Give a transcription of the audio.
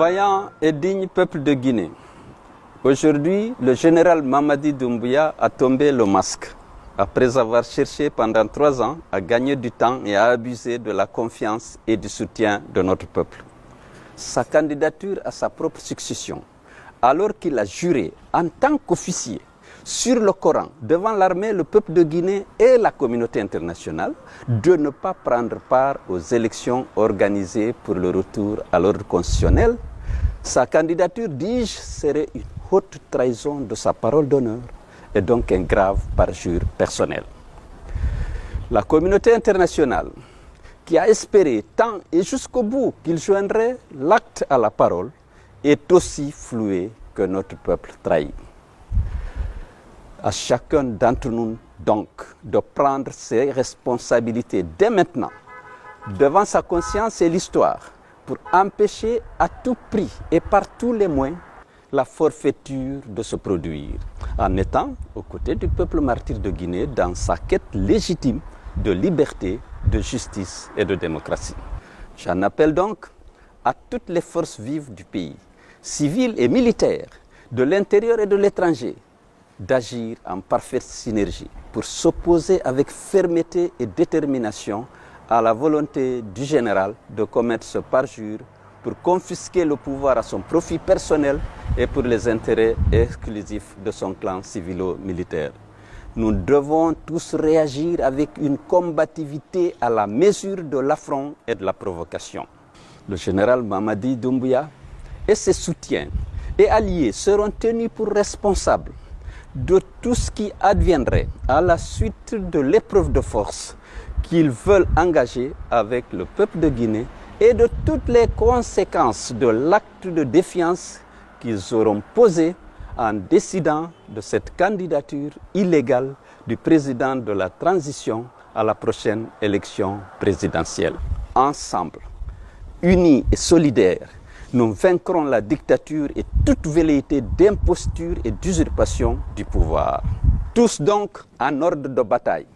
Vaillant et digne peuple de Guinée, aujourd'hui, le général Mamadi Doumbouya a tombé le masque après avoir cherché pendant 3 ans à gagner du temps et à abuser de la confiance et du soutien de notre peuple. Sa candidature à sa propre succession, alors qu'il a juré en tant qu'officier sur le Coran devant l'armée, le peuple de Guinée et la communauté internationale de ne pas prendre part aux élections organisées pour le retour à l'ordre constitutionnel, sa candidature, dis-je, serait une haute trahison de sa parole d'honneur et donc un grave parjure personnel. La communauté internationale, qui a espéré tant et jusqu'au bout qu'il joindrait l'acte à la parole, est aussi flouée que notre peuple trahi. À chacun d'entre nous, donc, de prendre ses responsabilités dès maintenant, devant sa conscience et l'histoire, pour empêcher à tout prix et par tous les moyens la forfaiture de se produire, en étant aux côtés du peuple martyr de Guinée dans sa quête légitime de liberté, de justice et de démocratie. J'en appelle donc à toutes les forces vives du pays, civiles et militaires, de l'intérieur et de l'étranger, d'agir en parfaite synergie pour s'opposer avec fermeté et détermination à la volonté du général de commettre ce parjure pour confisquer le pouvoir à son profit personnel et pour les intérêts exclusifs de son clan civilo-militaire. Nous devons tous réagir avec une combativité à la mesure de l'affront et de la provocation. Le général Mamadi Doumbouya et ses soutiens et alliés seront tenus pour responsables de tout ce qui adviendrait à la suite de l'épreuve de force qu'ils veulent engager avec le peuple de Guinée et de toutes les conséquences de l'acte de défiance qu'ils auront posé en décidant de cette candidature illégale du président de la transition à la prochaine élection présidentielle. Ensemble, unis et solidaires, nous vaincrons la dictature et toute velléité d'imposture et d'usurpation du pouvoir. Tous donc en ordre de bataille.